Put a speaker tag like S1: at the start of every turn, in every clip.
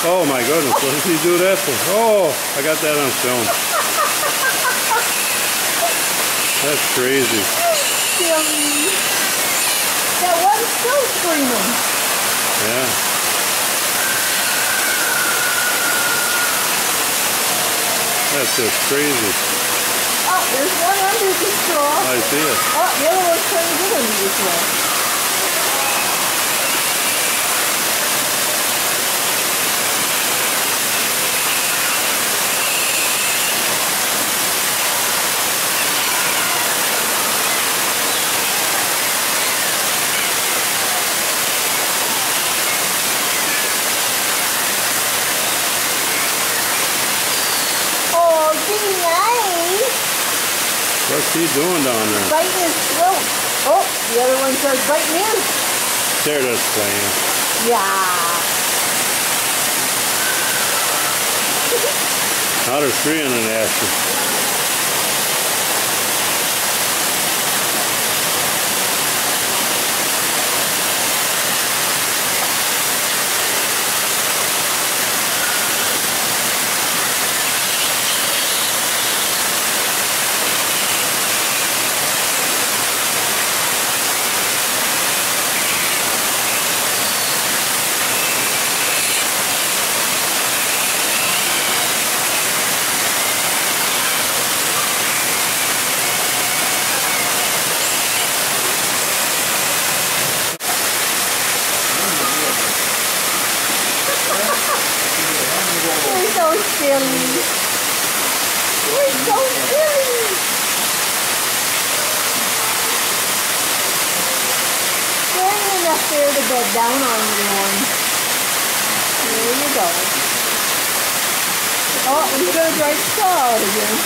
S1: Oh my goodness, what does he do that for? Oh, I got that on film. That's crazy.
S2: Silly. That one's still screaming.
S1: Yeah. That's just crazy.
S2: Oh, there's one under the straw.
S1: I see it.
S2: Oh, the other one's trying to get under the straw.
S1: What's he doing down there?
S2: Biting his throat. Oh, the other one starts biting his.
S1: They're just playing.
S2: Yeah.
S1: Now there's 3 in an action.
S2: You're so silly. You're so silly. There ain't enough there to bed down on, little one. There you go. Oh, he's going to dry straw out again.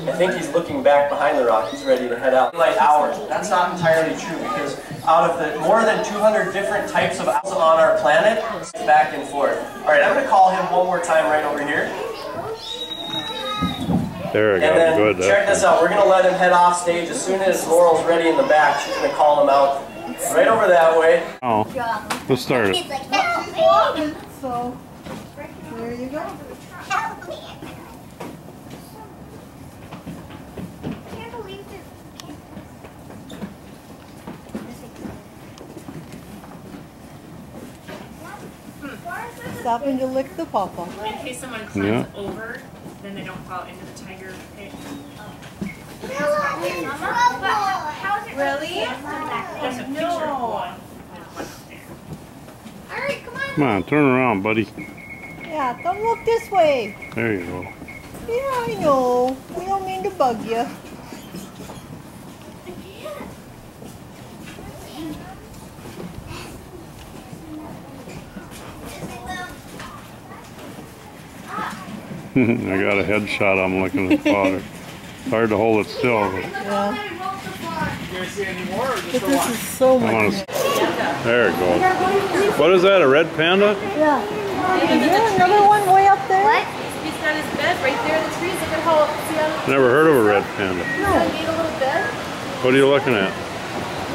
S3: I think he's looking back behind the rock. He's ready to head out. Daylight hours. That's not entirely true because out of the more than 200 different types of owls on our planet, it's back and forth. All right, I'm going to call him one more time right over here.
S1: There we go.
S3: And then
S1: Good.
S3: check this out. We're going to let him head off stage as soon as Laurel's ready in the back. She's going to call him out right over that way.
S1: Oh, let's start it.
S2: So, there you go. Stopping to lick the pawpaw.
S4: In case someone climbs over, then they don't fall into the tiger pit.
S5: Really?
S4: There's a picture of one.
S5: Alright, come on.
S1: Come on, turn around, buddy.
S2: Yeah, come look this way.
S1: There you go.
S2: Yeah, I know. We don't mean to bug you.
S1: I got a headshot. I'm looking at father. Hard to hold it still. But
S2: Yeah. But this is so much.
S1: There it goes. What is that? A red panda?
S2: Yeah. Is there another one way up there?
S5: What?
S4: He's got his bed right there in the trees. Look at how, see how
S1: Never heard of a red panda.
S2: No.
S4: made a little bed?
S1: What are you looking at?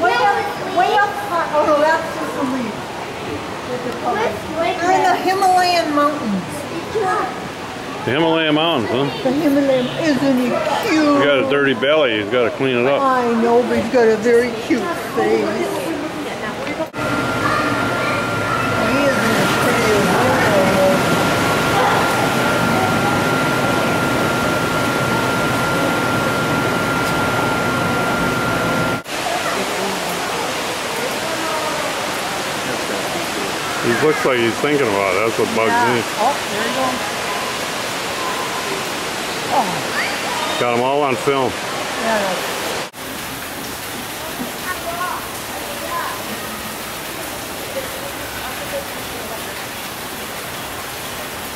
S2: Way up high. Oh no, that's just a leaf. They're in the Himalayan mountains.
S1: The Himalaya Mountains, huh?
S2: The Himalayan, isn't he cute?
S1: He got a dirty belly. He's got to clean it up.
S2: I know, but he's got a very cute face. He isn't as pretty as you.
S1: He looks like he's thinking about it. That's what bugs me.
S2: Oh, there you go. Oh.
S1: Got them all on film.
S2: Yeah.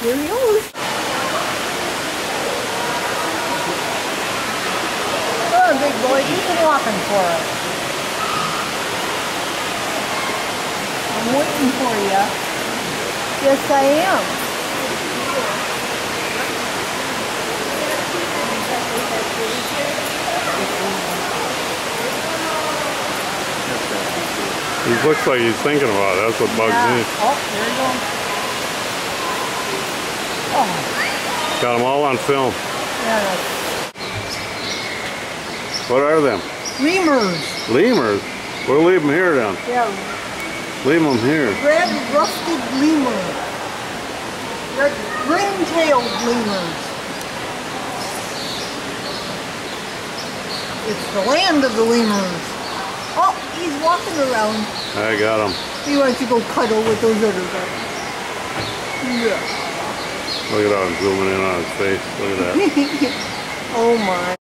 S2: Here he goes. Oh, big boy, keep him walking for us. I'm waiting for you. Yes, I am.
S1: He's Looks like he's thinking about it. That's what bugs me.
S2: Oh, there you go. Oh,
S1: Got them all on film.
S2: yeah.
S1: What are them?
S2: Lemurs.
S1: Lemurs? We'll leave them here then.
S2: Yeah,
S1: Leave them here.
S2: red rusted lemur. Red ring-tailed lemurs. It's the land of the lemurs. Oh, he's walking around.
S1: I got him.
S2: He wants to go cuddle with those other guys. Yeah.
S1: Look at how I'm zooming in on his face. Look at that.
S2: Oh my.